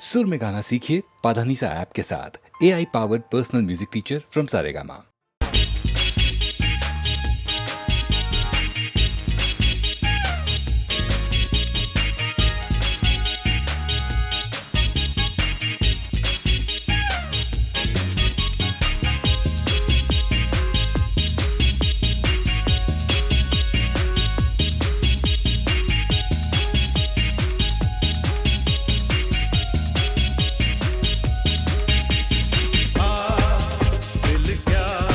सुर में गाना सीखिए पाधानीसा ऐप के साथ। AI powered personal music teacher from Saregama. दिल क्या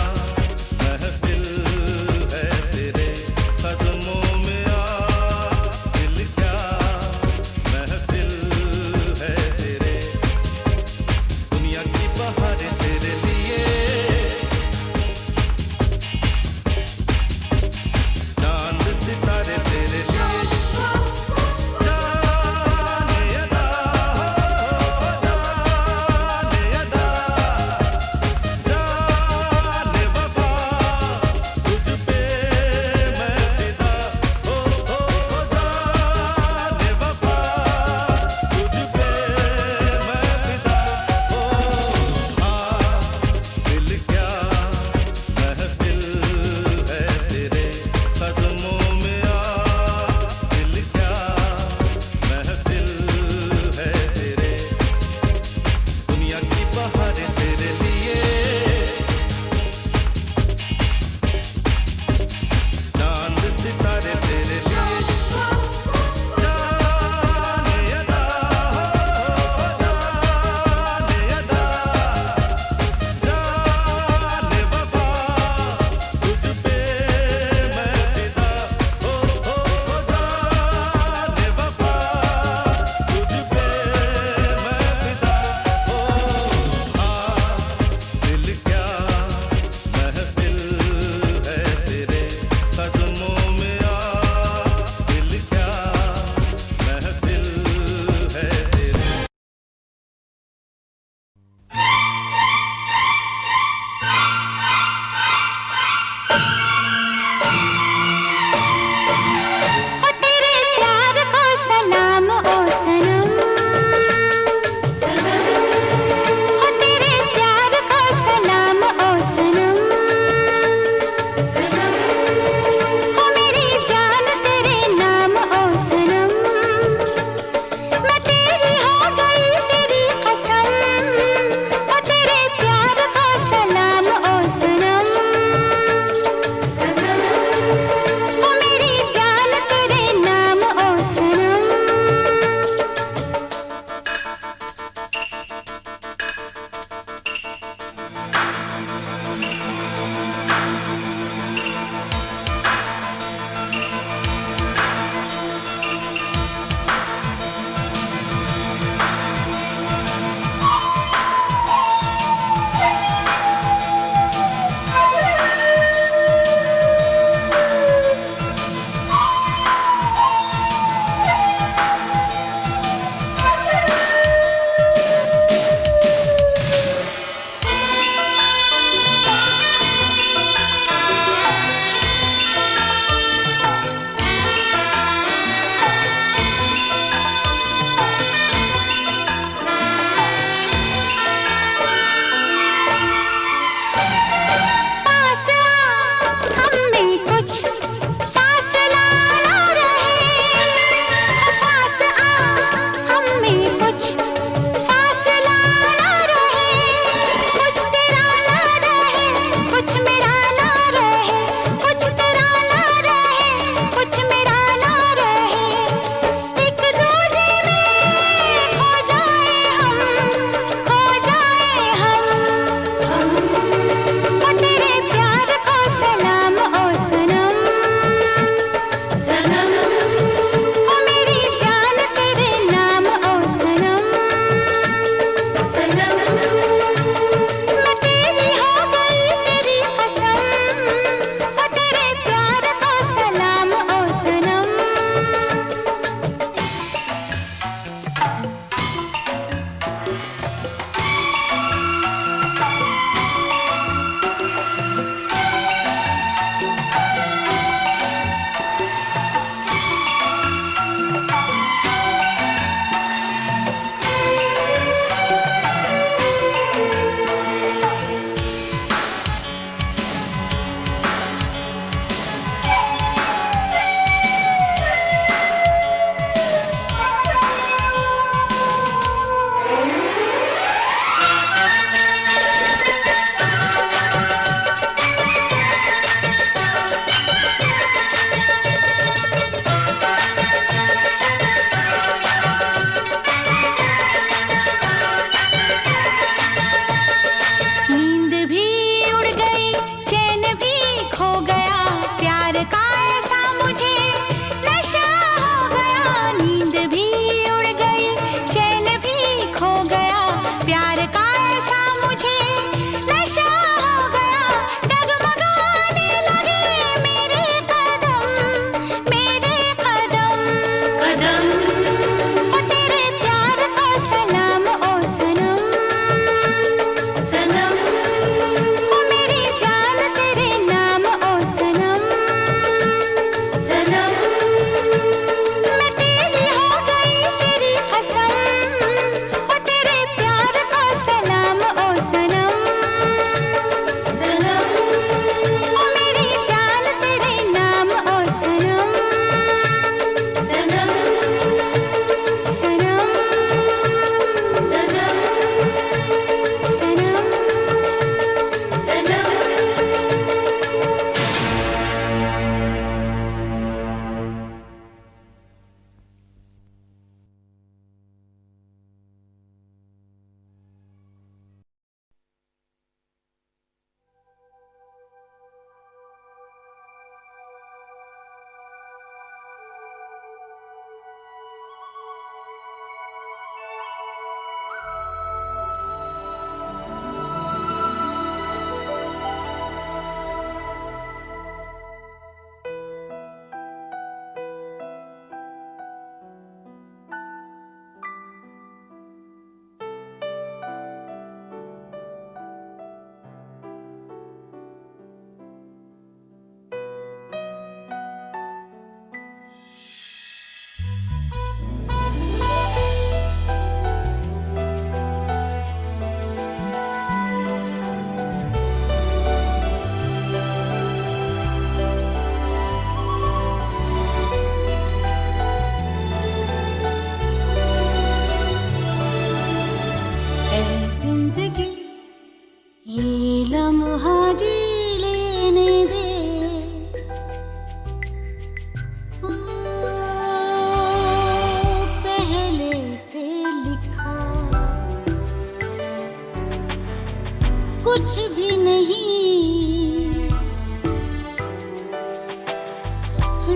कुछ भी नहीं,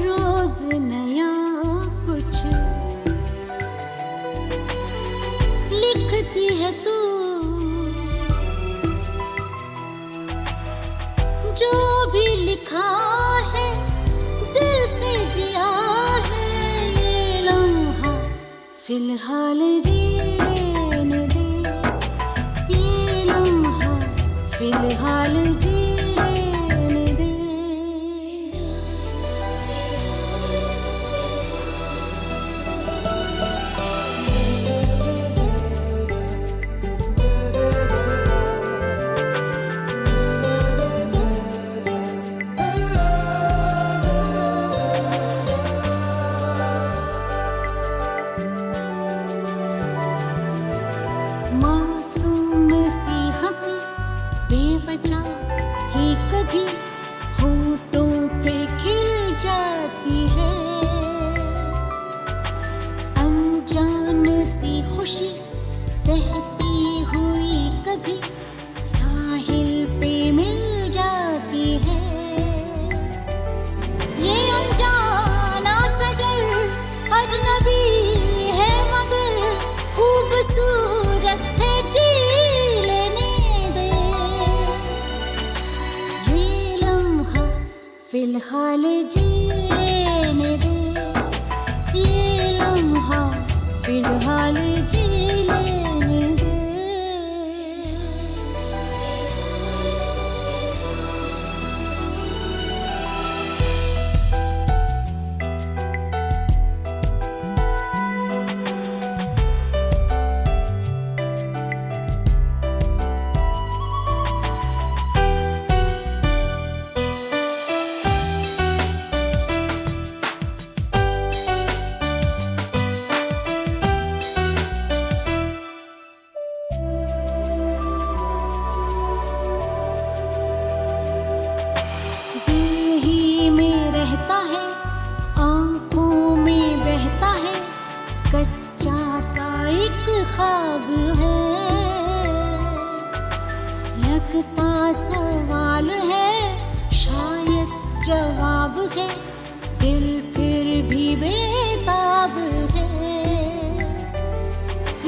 रोज नया कुछ लिखती है तू, जो भी लिखा है दिल से जिया है, ये लम्हा फिलहाल जीने दे, ये लम्हा फिलहाल जीने दे। मासूम सी हंसी बेवजह ही कभी होठों पे खिल जाती है, अनजान सी खुशी बहती हुई कभी साहिल पे मिल जाती है, ये अनजाना सगर अजनबी है मगर खूबसूरत है, जी लेने दे, ये लम्हा फिलहाल जी लेने दे, ये लम्हा फिलहाल जी लेने दे। दिल ही में रहता है, आंखों में बहता है, कच्चा सा एक ख्वाब है, लगता सवाल है शायद जवाब है, दिल फिर भी बेताब है,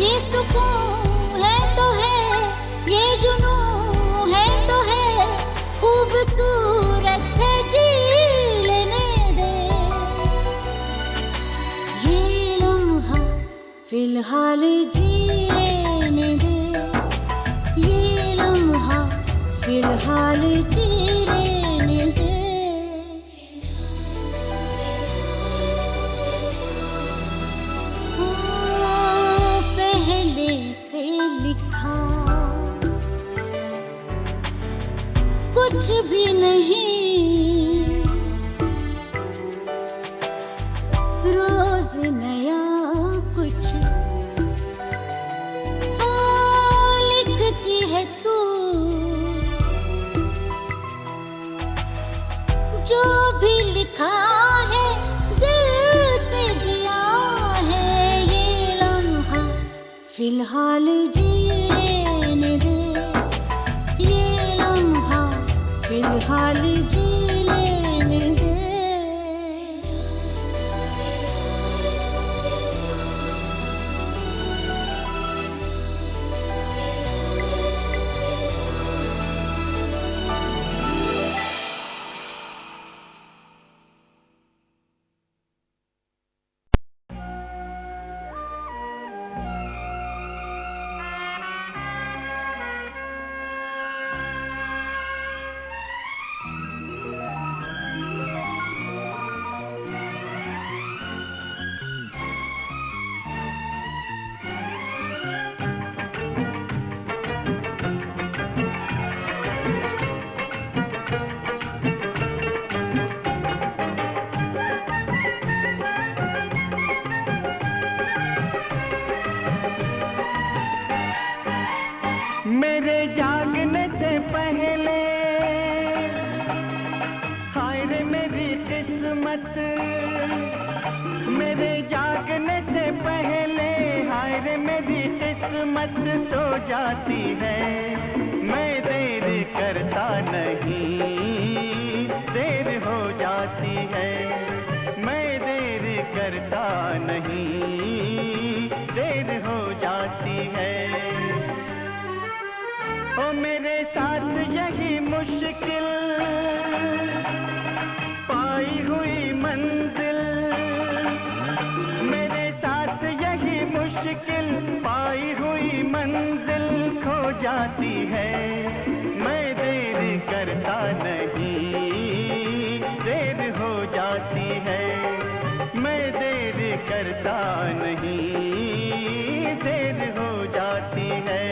ये सुकून है तो है, ये जुनून है तो है, खूबसूरत है, जी लेने दे, ये लम्हा फिलहाल जी लेने दे, ये लम्हा फिलहाल जी लेने दे। पहले से लिखा कुछ भी नहीं, रोज नया कुछ लिखती है तू, जो भी लिखा है दिल से जिया है, ये लम्हा फिलहाल जी लेने दे, ये लम्हा फिलहाल जी लेने दे। मेरे जागने से पहले हाय रे मेरी किस्मत, मेरे जागने से पहले हाय रे मेरी किस्मत सो जाती है, मैं तेरे यही मुश्किल पाई हुई मंजिल, मेरे साथ यही मुश्किल पाई हुई मंजिल खो जाती है। मैं देर करता नहीं, देर हो जाती है। मैं देर करता नहीं, देर हो जाती है।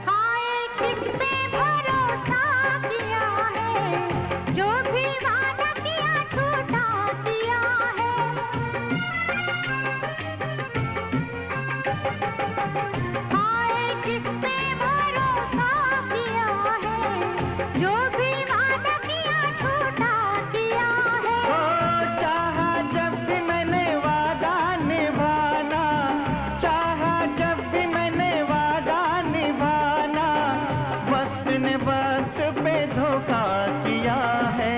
हाय किस पे भरोसा किया है, जो भी वादा किया झूठा किया है। हाय किस पे भरोसा किया है, जो भी वादा किया झूठा किया है। ओ चाहा जब भी मैंने वादा निभाना, चाहा जब भी मैंने वादा निभाना, वक्त ने वक्त पे धोखा किया है।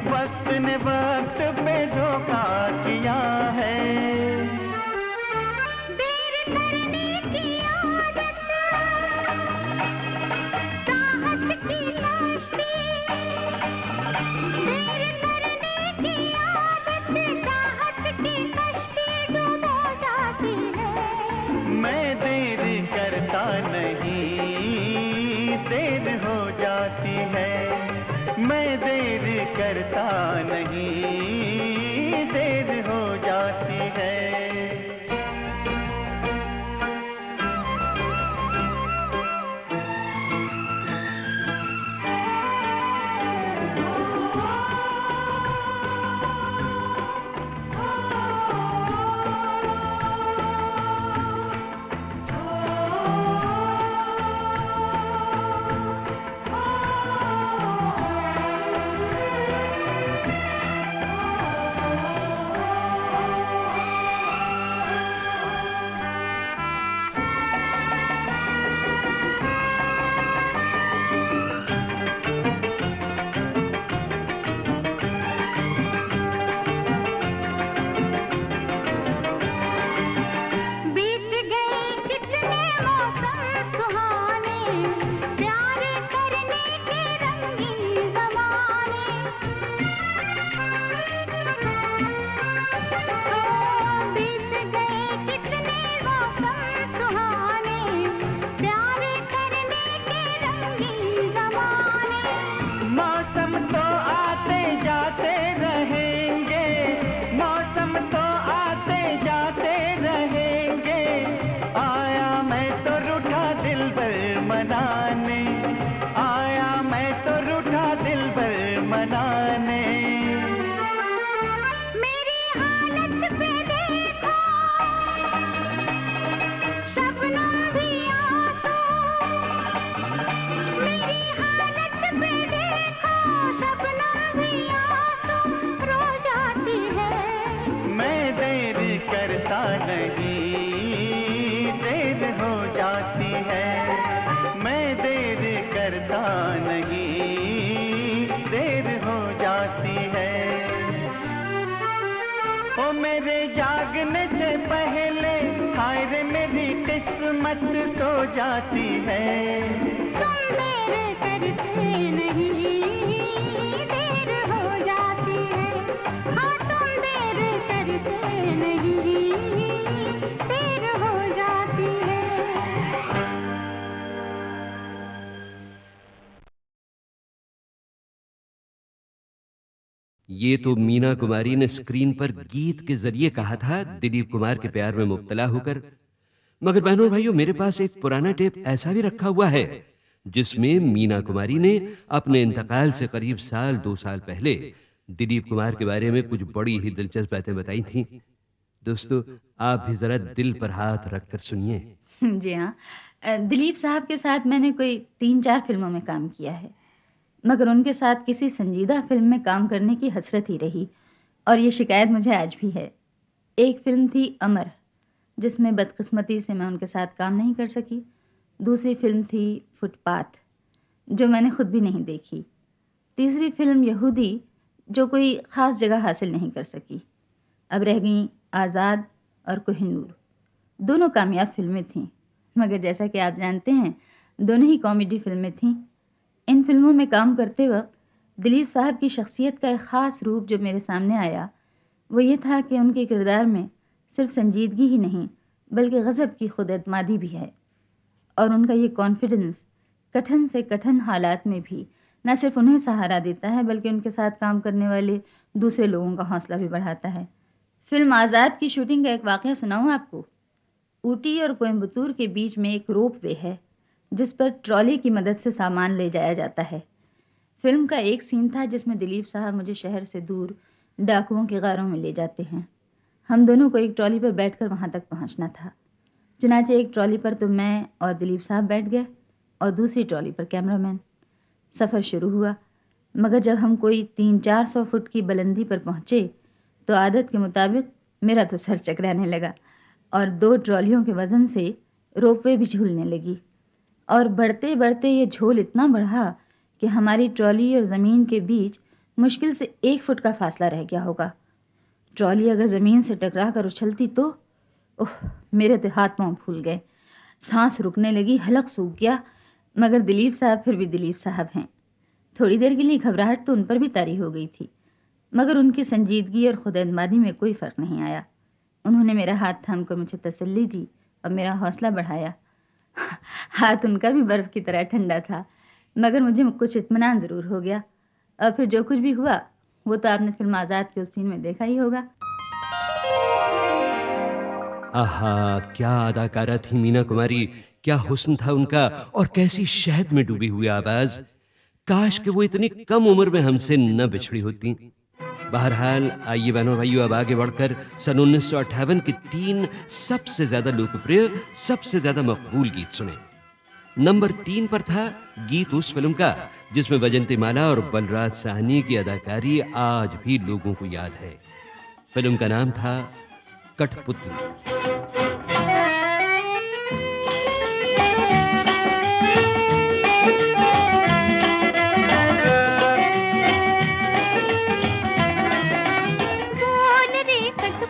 वक्त ने वक्त पे धोखा किया है। देर करने की आदत चाहत की कश्ती, देर करने की आदत चाहत की कश्ती डूबो जाती है। मैं देर करता नहीं, देर हो जाती है। मैं देर करता नहीं, देर हो जाती है। बीत गए कितने मौसम सुहाने, प्यार करने के रंगीन ज़माने। बीत गए कितने मौसम सुहाने, प्यार करने के रंगीन ज़माने। मौसम तो आते जाते रहेंगे, मौसम तो आते जाते रहेंगे। आया मैं तो रूठा दिल भर मनाने, आया मैं तो रूठा दिल भर मनाने। मेरी हालत पे देखो, शबनम भी आंसू। मेरी हालत पे देखो, शबनम भी आंसू रो जाती है। मैं देर करता नहीं, देर हो जाती है। मैं देर करता नहीं, देर हो जाती है। ओ मेरे जागने से पहले हाय रे मेरी किस्मत सो जाती है। तुम देर करते नहीं, देर हो जाती है। हाँ तुम देर करते नहीं, देर हो जाती है। ये तो मीना कुमारी ने स्क्रीन पर गीत के जरिए कहा था दिलीप कुमार के प्यार में मुब्तला होकर। मगर बहनों और भाइयों, मेरे पास एक पुराना टेप ऐसा भी रखा हुआ है जिसमें मीना कुमारी ने अपने इंतकाल से करीब साल 2 साल पहले दिलीप कुमार के बारे में कुछ बड़ी ही दिलचस्प बातें बताई थीं। दोस्तों, आप भी जरा दिल पर हाथ रखकर सुनिए। जी हाँ, दिलीप साहब के साथ मैंने कोई 3-4 फिल्मों में काम किया है। मगर उनके साथ किसी संजीदा फिल्म में काम करने की हसरत ही रही, और ये शिकायत मुझे आज भी है। एक फिल्म थी अमर, जिसमें बदकिस्मती से मैं उनके साथ काम नहीं कर सकी। दूसरी फिल्म थी फुटपाथ, जो मैंने खुद भी नहीं देखी। तीसरी फिल्म यहूदी, जो कोई ख़ास जगह हासिल नहीं कर सकी। अब रह गईं आज़ाद और कोहिनूर। दोनों कामयाब फिल्में थीं, मगर जैसा कि आप जानते हैं, दोनों ही कॉमेडी फिल्में थीं। इन फिल्मों में काम करते वक्त दिलीप साहब की शख्सियत का एक ख़ास रूप जो मेरे सामने आया, वो ये था कि उनके किरदार में सिर्फ संजीदगी ही नहीं, बल्कि गज़ब की खुद एतमादी भी है। और उनका ये कॉन्फिडेंस कठिन से कठिन हालात में भी न सिर्फ उन्हें सहारा देता है, बल्कि उनके साथ काम करने वाले दूसरे लोगों का हौसला भी बढ़ाता है। फिल्म आज़ाद की शूटिंग का एक वाक़या सुनाऊँ आपको। ऊटी और कोयम्बतूर के बीच में एक रोप वे है, जिस पर ट्रॉली की मदद से सामान ले जाया जाता है। फिल्म का एक सीन था जिसमें दिलीप साहब मुझे शहर से दूर डाकुओं के गारों में ले जाते हैं। हम दोनों को एक ट्रॉली पर बैठकर वहाँ तक पहुँचना था। चुनाचे एक ट्रॉली पर तो मैं और दिलीप साहब बैठ गए और दूसरी ट्रॉली पर कैमरामैन। सफ़र शुरू हुआ, मगर जब हम कोई 300-400 फुट की बुलंदी पर पहुँचे तो आदत के मुताबिक मेरा तो सर चकराने लगा और 2 ट्रॉलियों के वज़न से रोपवे भी झूलने लगी। और बढ़ते बढ़ते ये झोल इतना बढ़ा कि हमारी ट्रॉली और ज़मीन के बीच मुश्किल से 1 फुट का फासला रह गया होगा। ट्रॉली अगर ज़मीन से टकरा कर उछलती तो ओह, मेरे तो हाथ पाँव फूल गए, सांस रुकने लगी, हलक सूख गया। मगर दिलीप साहब फिर भी दिलीप साहब हैं। थोड़ी देर के लिए घबराहट तो उन पर भी तारी हो गई थी, मगर उनकी संजीदगी और खुद-एतमादी में कोई फ़र्क नहीं आया। उन्होंने मेरा हाथ थाम कर मुझे तसल्ली दी और मेरा हौसला बढ़ाया। हाथ उनका भी बर्फ़ की तरह ठंडा था, मगर मुझे कुछ इत्मीनान ज़रूर हो गया। और फिर जो कुछ भी हुआ वो तो आपने फिल्म आज़ाद के उस सीन में देखा ही होगा। आहा, क्या अदाकारा थी मीना कुमारी, क्या हुस्न था उनका, और कैसी शहद में डूबी हुई आवाज। काश कि वो इतनी कम उम्र में हमसे न बिछड़ी होती। बहरहाल, आइए बहनों भाइयों, अब आगे बढ़कर सन 1958 के 3 सबसे ज्यादा लोकप्रिय, सबसे ज्यादा मकबूल गीत सुने। नंबर 3 पर था गीत उस फिल्म का जिसमें वजंती माला और बलराज साहनी की अदाकारी आज भी लोगों को याद है। फिल्म का नाम था कठपुतली।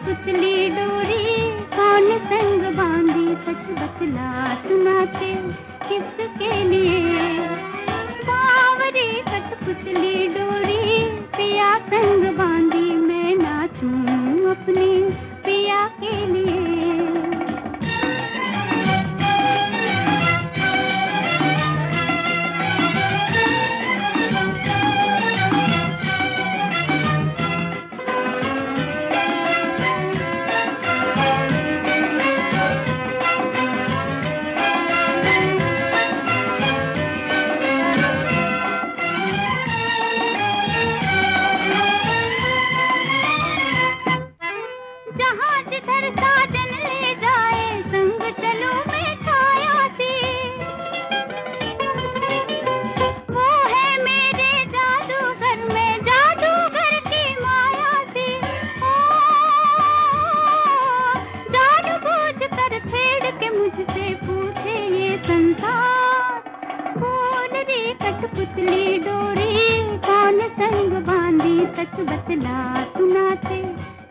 पुतली डोरी कौन संग बांधी, सच बतला सुनाते किसके लिए। बावरी कठपुतली डोरी पिया संग बांधी, मैं नाचूं अपने पिया के लिए। कठपुतली डोरी कौन संग बांधी, सच बतला सुनाते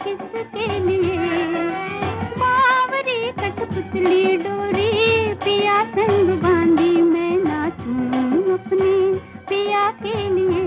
किसके लिए। बावरी कठपुतली डोरी पिया संग बांधी, मैं नाचूं अपने पिया के लिए।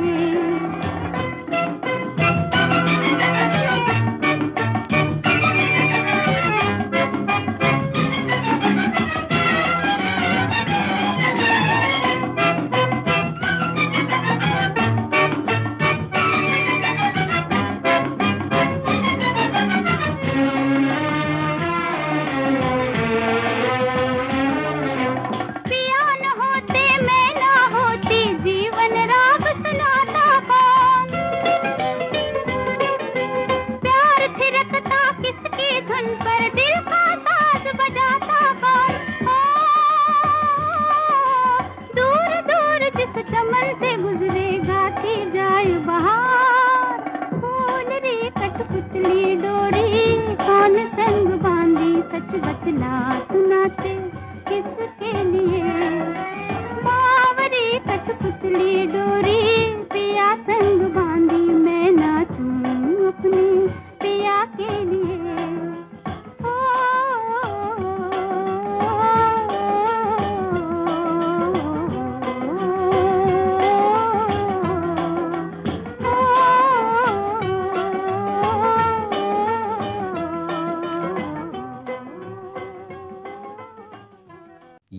कठपुतली डोरी पिया संग बांधी मैं नाचूं अपने पिया के लिए।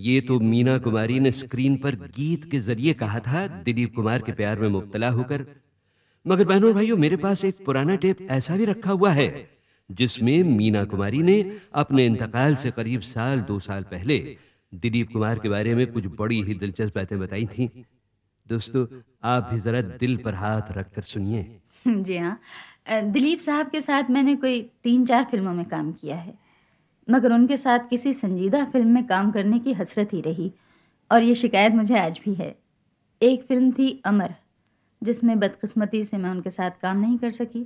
ये तो मीना कुमारी ने स्क्रीन पर गीत के जरिए कहा था दिलीप कुमार के प्यार में मुब्तला होकर। मगर बहनों और भाइयों, मेरे पास एक पुराना टेप ऐसा भी रखा हुआ है जिसमें मीना कुमारी ने अपने इंतकाल से करीब 2 साल पहले दिलीप कुमार के बारे में कुछ बड़ी ही दिलचस्प बातें बताई थी। दोस्तों, आप भी जरा दिल पर हाथ रखकर सुनिए। जी हाँ, दिलीप साहब के साथ मैंने कोई 3-4 फिल्मों में काम किया है, मगर उनके साथ किसी संजीदा फिल्म में काम करने की हसरत ही रही, और ये शिकायत मुझे आज भी है। एक फिल्म थी अमर, जिसमें बदकिस्मती से मैं उनके साथ काम नहीं कर सकी।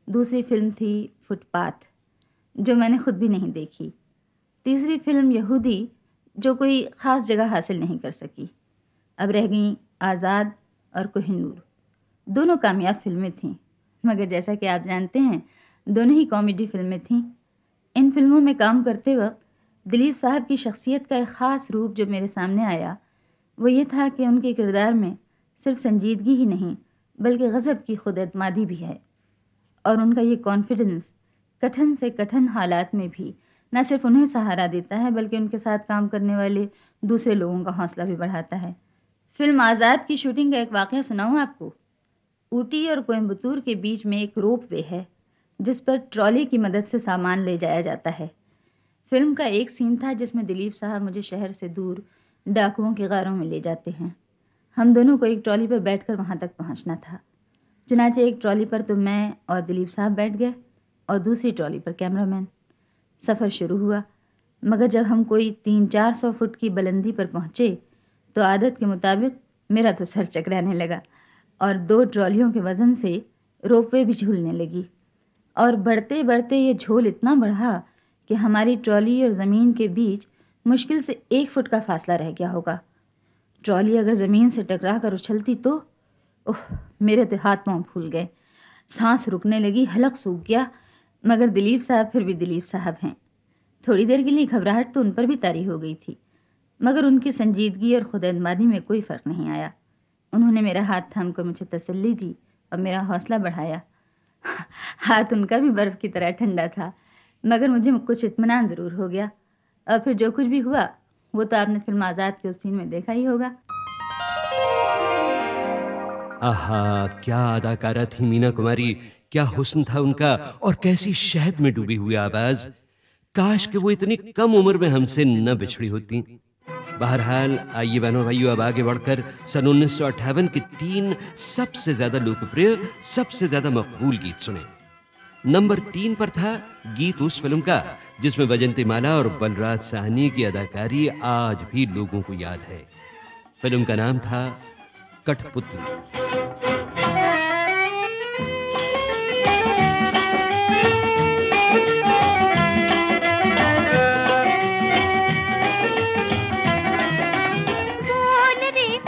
दूसरी फिल्म थी फुटपाथ, जो मैंने खुद भी नहीं देखी। तीसरी फिल्म यहूदी, जो कोई ख़ास जगह हासिल नहीं कर सकी। अब रह गईं आज़ाद और कोहिनूर। दोनों कामयाब फिल्में थीं, मगर जैसा कि आप जानते हैं, दोनों ही कॉमेडी फिल्में थीं। इन फिल्मों में काम करते वक्त दिलीप साहब की शख्सियत का एक ख़ास रूप जो मेरे सामने आया, वो ये था कि उनके किरदार में सिर्फ संजीदगी ही नहीं, बल्कि गज़ब की खुद एतमादी भी है। और उनका ये कॉन्फिडेंस कठिन से कठिन हालात में भी न सिर्फ उन्हें सहारा देता है, बल्कि उनके साथ काम करने वाले दूसरे लोगों का हौसला भी बढ़ाता है। फिल्म आज़ाद की शूटिंग का एक वाक़या सुनाऊँ आपको। ऊटी और कोयम्बतूर के बीच में एक रोप वे है, जिस पर ट्रॉली की मदद से सामान ले जाया जाता है। फिल्म का एक सीन था जिसमें दिलीप साहब मुझे शहर से दूर डाकुओं के गारों में ले जाते हैं। हम दोनों को एक ट्रॉली पर बैठकर वहाँ तक पहुँचना था। चुनाचे एक ट्रॉली पर तो मैं और दिलीप साहब बैठ गए, और दूसरी ट्रॉली पर कैमरामैन। सफ़र शुरू हुआ, मगर जब हम कोई 300-400 फुट की बुलंदी पर पहुँचे तो आदत के मुताबिक मेरा तो सर चकराने लगा, और 2 ट्रॉलियों के वज़न से रोपवे भी झूलने लगी। और बढ़ते बढ़ते ये झोल इतना बढ़ा कि हमारी ट्रॉली और ज़मीन के बीच मुश्किल से 1 फुट का फासला रह गया होगा। ट्रॉली अगर ज़मीन से टकरा कर उछलती तो ओह, मेरे तो हाथ पाँव फूल गए, सांस रुकने लगी, हलक सूख गया। मगर दिलीप साहब फिर भी दिलीप साहब हैं। थोड़ी देर के लिए घबराहट तो उन पर भी तारी हो गई थी, मगर उनकी संजीदगी और खुद-एतमादी में कोई फ़र्क नहीं आया। उन्होंने मेरा हाथ थाम कर मुझे तसल्ली दी और मेरा हौसला बढ़ाया। हाथ उनका भी बर्फ़ की तरह ठंडा था, मगर मुझे कुछ इत्मीनान ज़रूर हो गया। और फिर जो कुछ भी हुआ वो तो आपने फिल्म आज़ाद के उस सीन में देखा ही होगा। आहा, क्या अदाकारा थी मीना कुमारी, क्या हुस्न था उनका, और कैसी शहद में डूबी हुई आवाज। काश कि वो इतनी कम उम्र में हमसे न बिछड़ी होती। बहरहाल, आइए बहनों भाइयों, अब आगे बढ़कर सन 1958 के 3 सबसे ज्यादा लोकप्रिय, सबसे ज्यादा मकबूल गीत सुने। नंबर 3 पर था गीत उस फिल्म का जिसमें वजंती माला और बलराज साहनी की अदाकारी आज भी लोगों को याद है। फिल्म का नाम था कठपुतली।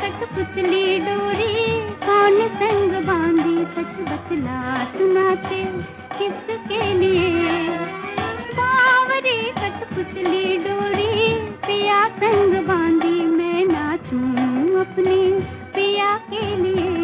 कठपुतली डोरी कौन संग बांधी, सच बतला सुनाते किसके लिए। बावरी कठपुतली डोरी पिया संग बांधी मैं नाचूं अपने पिया के लिए।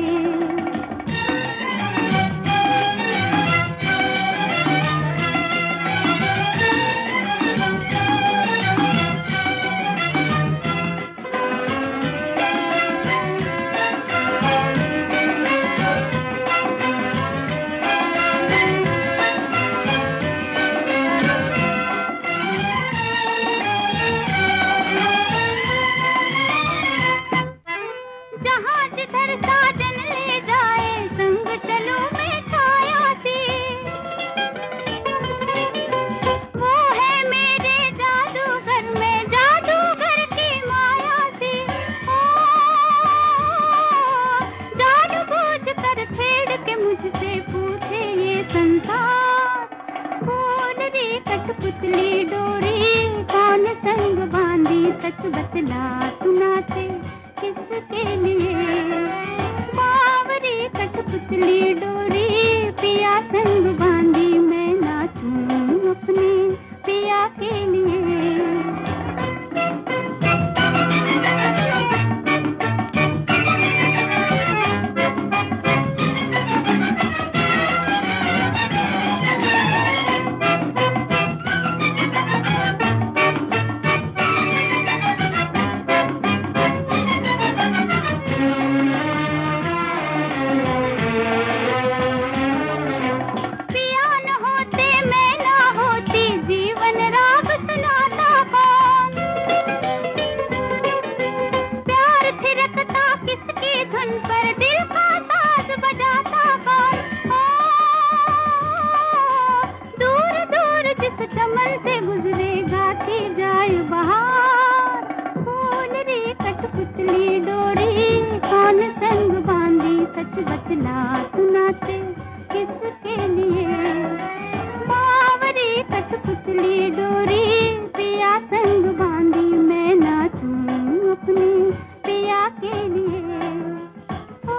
कठपुतली डोरी कौन संग बांधी, सच बतला सुनाते किसके लिए। दिल का साज बजाता कौन? दूर दूर जिस चमन से गुजरे गाती जाए बहार। फूल रे कठपुतली डोरी कौन संग बांधी, सच बचना सुनाते किसके लिए? बावरी कठपुतली डोरी पिया संग बांधी, मैं नाचूं अपने पिया के लिए। ओ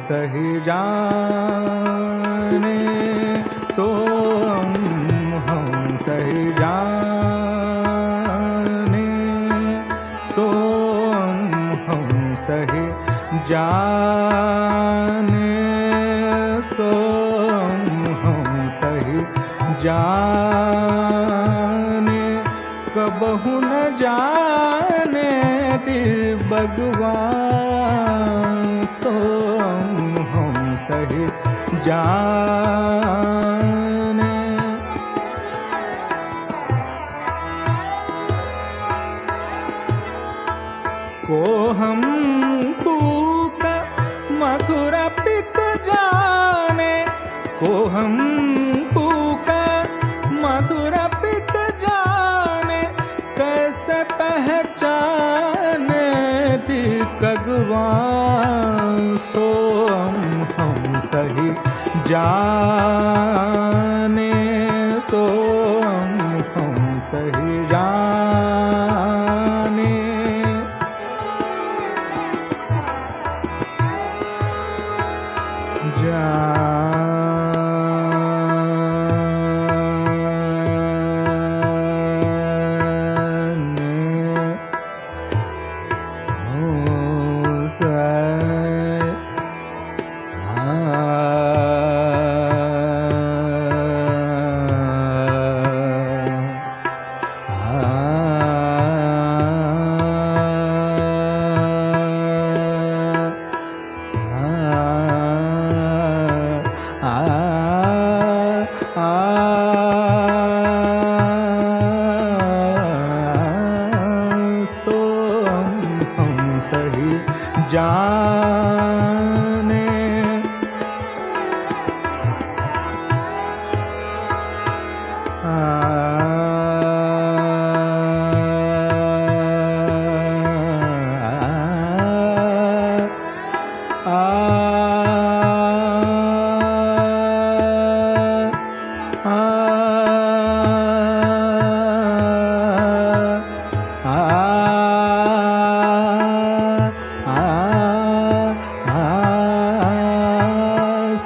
सही जाने सो हम सही जाने सो हम सही जाने सो हम सही जाने कबहु न जाने दिल भगवान सो हम सही जाने को हम कूक मधुर पिक जाने को हम कूक मधुर पिक जाने कैसे पहचाने भगवान सो हम सही जाने सो हम सही जाने सो हम सही जाने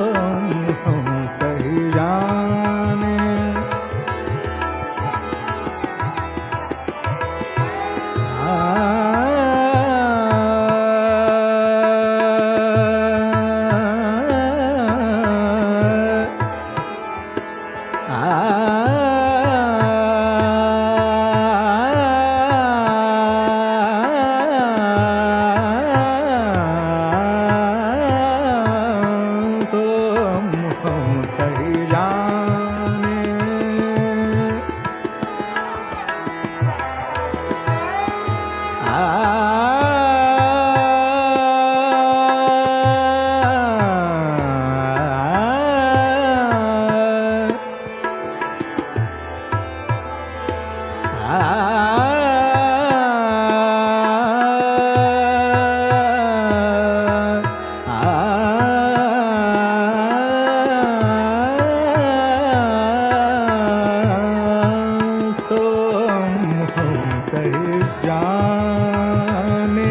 सो हम सही जाने सो हम सही जाने सो हम सही जाने सो हम सही जाने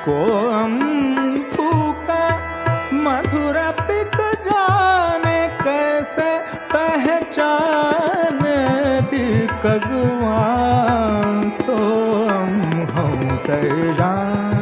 कोअम फूका मधुर पिक जाने कैसे पहचान कगवान सोम हम सैरान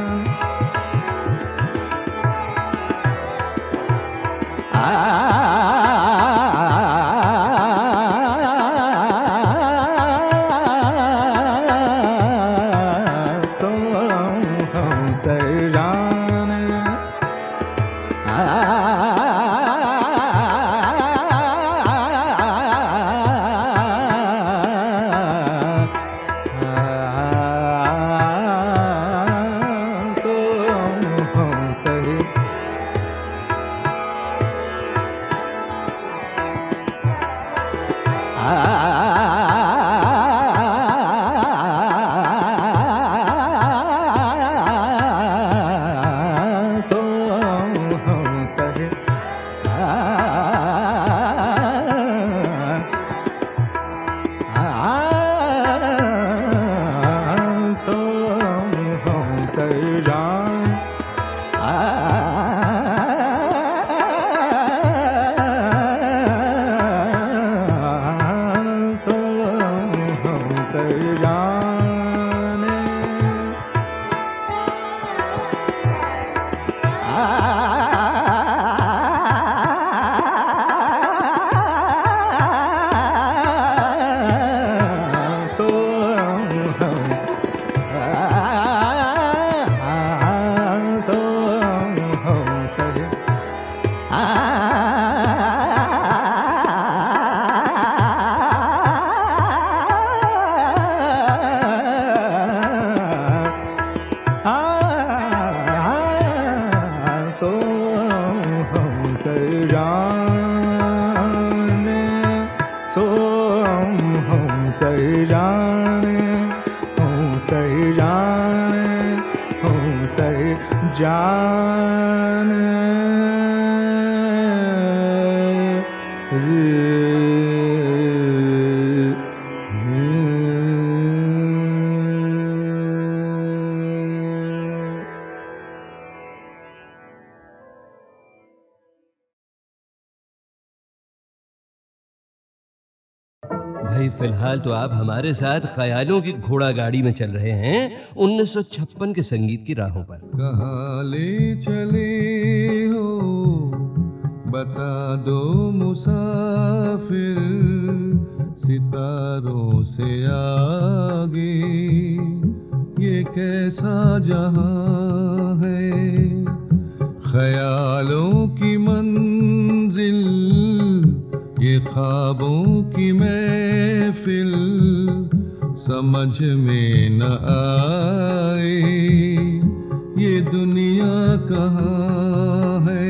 भाई फिलहाल तो आप हमारे साथ ख्यालों की घोड़ा गाड़ी में चल रहे हैं 1956 के संगीत की राहों पर। कहाँ ले चले हो बता दो मुसाफिर, सितारों से आगे ये कैसा जहां है, ख्यालों की मंजिल ये ख्वाबों की महफिल, समझ में न आए ये दुनिया कहाँ है।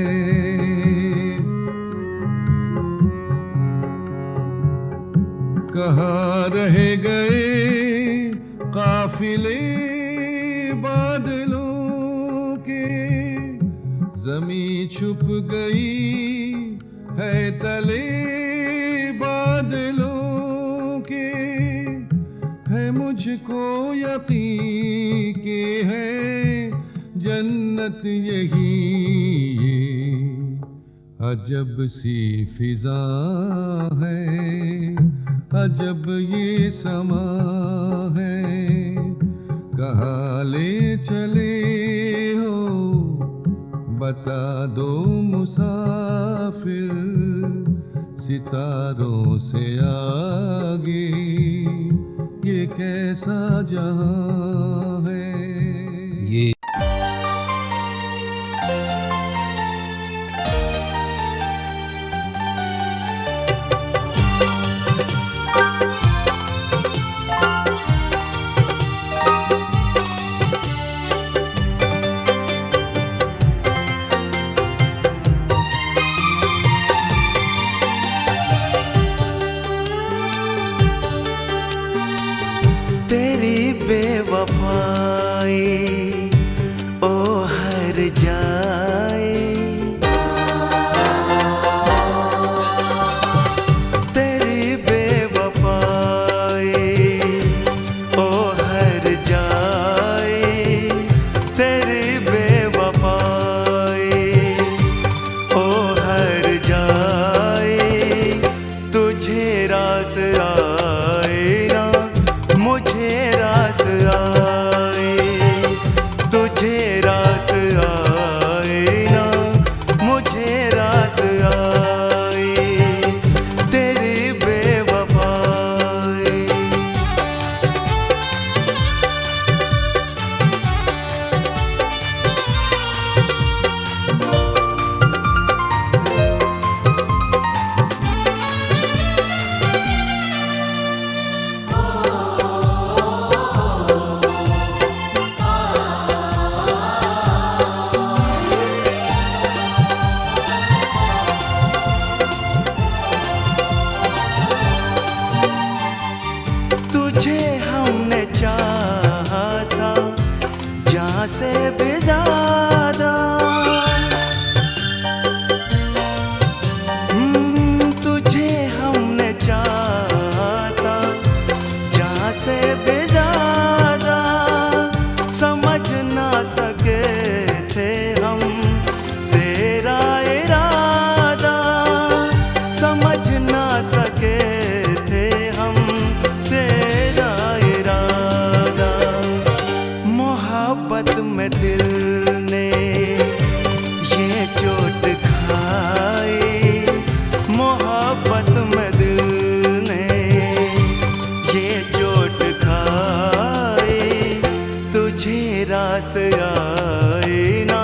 कहाँ रह गए काफिले बादलों के, ज़मीं छुप गई है तले बादलों के, है मुझको यकीन के है जन्नत यही, अजब सी फिजा है, अजब ये समा है। कहाँ ले चले हो बता दो मुसाफिर, सितारों से आगे ये कैसा जहां है। ये से भी ज्यादा तुझे हमने चाहा, जहाँ से भी ज्यादा समझ ना सके थे हम तेरा इरादा, समझ ना सके थे हम तेरा इरादा। मोहब्बत में दिल ने ये चोट खाई, मोहब्बत में दिल ने ये चोट खाई। तुझे रास आई ना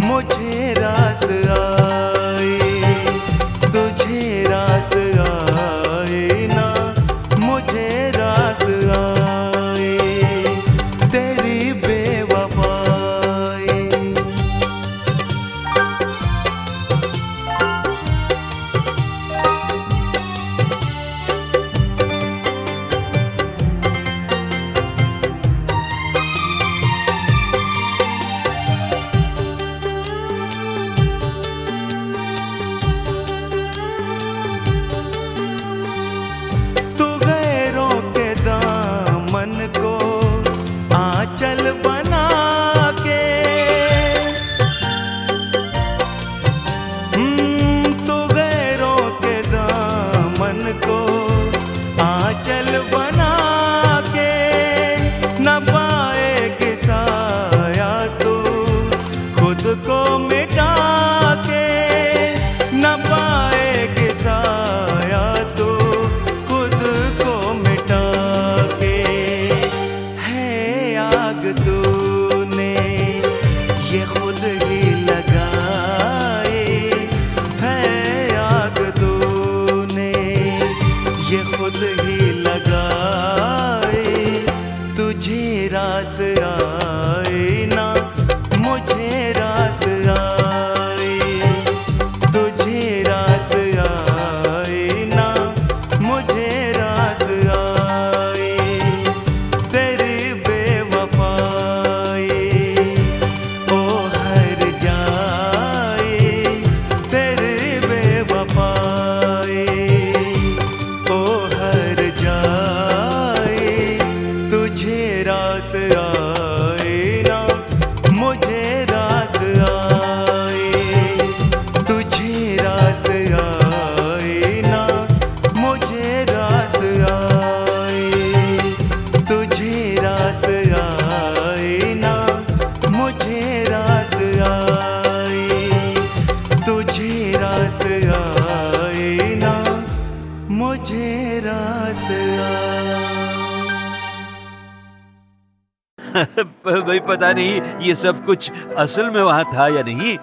मुझे रास आई, तुझे रास आई ना मुझे रास आई, तेरी बेवफाई। तू गैरों के दामन को आंचल बना के, तू गैरों के दामन को आंचल बना के न पाएगी साया तू खुद को मिटा के, न पाएगी साया तू खुद को मिटा के। है आग तूने ये खुद ही लगाई, है आग तूने ये खुद ही लगाई। तुझे रास आई ना मुझे रास आई, तुझे रास आई ना मुझे रास आई, तेरी बेवफाई। ओ हर जाए तेरी बेवफाई, ओ हर जाए तुझे रास आई ना मुझे रास आई, तुझे रास आई ना मुझे रास आई, तुझे रास आई ना मुझे रास आई, तुझे रास आई ना मुझे रास आई। भाई पता नहीं ये सब कुछ असल में वहां था या नहीं,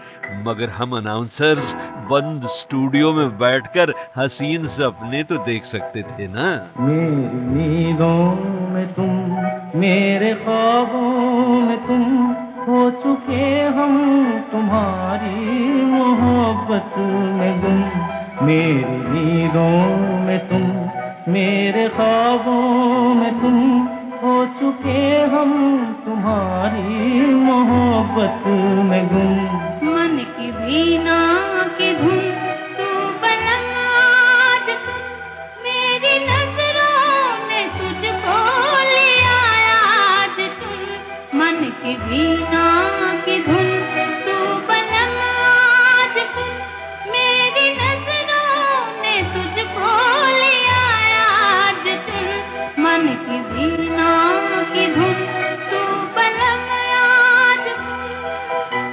मगर हम अनाउंसर्स बंद स्टूडियो में बैठकर हसीन सपने तो देख सकते थे ना। मेरी नींदों में तुम, मेरे ख्वाबों में तुम, हो चुके हम तुम्हारी मोहब्बत में गुम। मेरी नींदों में तुम, मेरे ख्वाबों में तुम, हो चुके हम तुम्हारी मोहब्बत में गुम। मन की वीणा की धुन तू बलवाद सुन, मेरी नजरों में तुझको ले आया आज सुन। मन की वीणा की धुन तू बलवाद सुन, मेरी नजरों में तुझको ले आया आज सुन। मन की वीणा की धुन तू बलवाद सुन।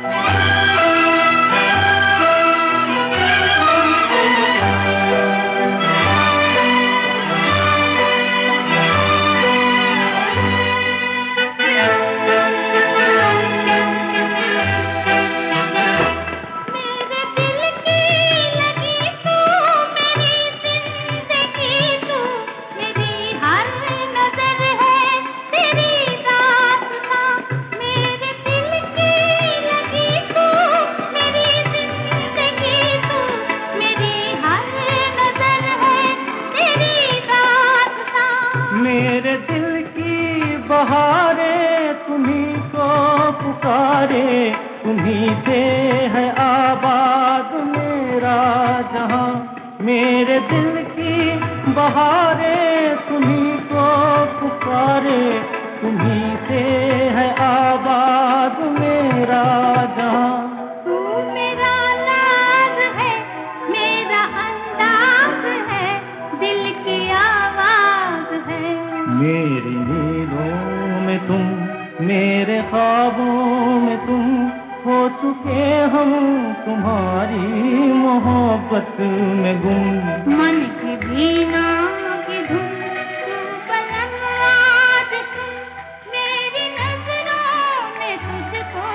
पुकारे, तुम्हीं से है आबाद मेरा जहां। मेरे दिल की बहारें तुम्हीं को पुकारे, तुम्हीं से है आबाद मेरा जहां। तू मेरा नाज है, मेरा अंदाज है, दिल की आवाज है। मेरी नींदों में तुम, मेरे ख्वाबों में तुम, हो चुके हम तुम्हारी मोहब्बत में गुम। मन की वीणा की धुन तू पलक आज सुन, मेरी नजरों ने तुझको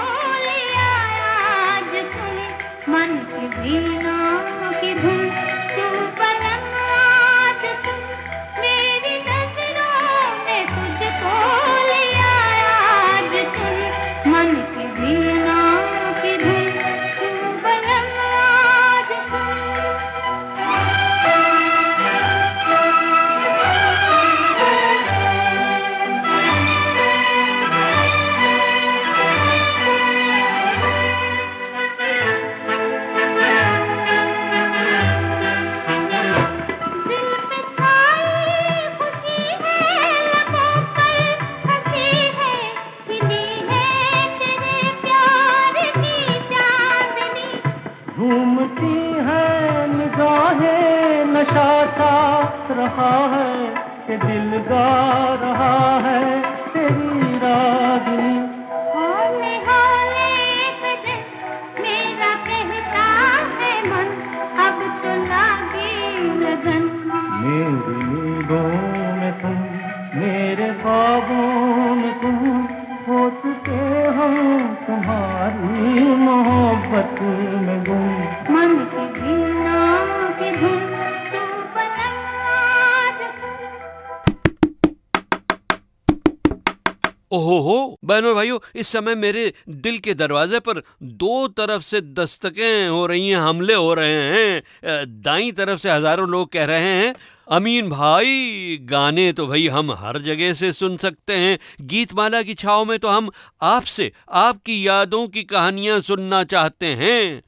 लिया आज सुन। मन की वीणा की धुन तू पलक आज सुन, मेरी नजरों ने तुझको लिया आज सुन। मन की वीणा की धुन तू पलक आज दिल पे छाई खुशी है, लबों पर हंसी है, खिली है तेरे प्यार की चांदनी। झूमती है निगाहें, नशा सा रहा है कि दिल गा रहा है तेरी रागनी। हौले हौले सजन मेरा कहता है मन, अब तो लागी लगन। मेरी नींदों में तुम, मेरे ख्वाबों में तुम, हो चुके हम तुम्हारी मोहब्बत में गुम। मन की वीणा की धुन तू पलक आज ओहो बहनों भाइयों, इस समय मेरे दिल के दरवाजे पर दो तरफ से दस्तकें हो रही हैं, हमले हो रहे हैं। दाईं तरफ से हजारों लोग कह रहे हैं, अमीन भाई गाने तो भाई हम हर जगह से सुन सकते हैं, गीतमाला की छाव में तो हम आपसे आपकी यादों की कहानियां सुनना चाहते हैं।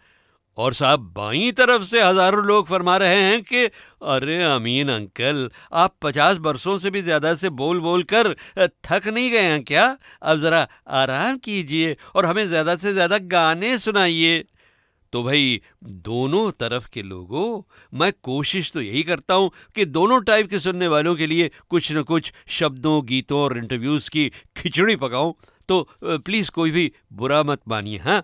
और साहब बाईं तरफ से हजारों लोग फरमा रहे हैं कि अरे अमीन अंकल, आप 50 बरसों से भी ज्यादा से बोल बोल कर थक नहीं गए हैं क्या? अब जरा आराम कीजिए और हमें ज्यादा से ज्यादा गाने सुनाइए। तो भाई दोनों तरफ के लोगों, मैं कोशिश तो यही करता हूं कि दोनों टाइप के सुनने वालों के लिए कुछ न कुछ शब्दों, गीतों और इंटरव्यूज की खिचड़ी पकाऊं। तो प्लीज कोई भी बुरा मत मानिए। हाँ,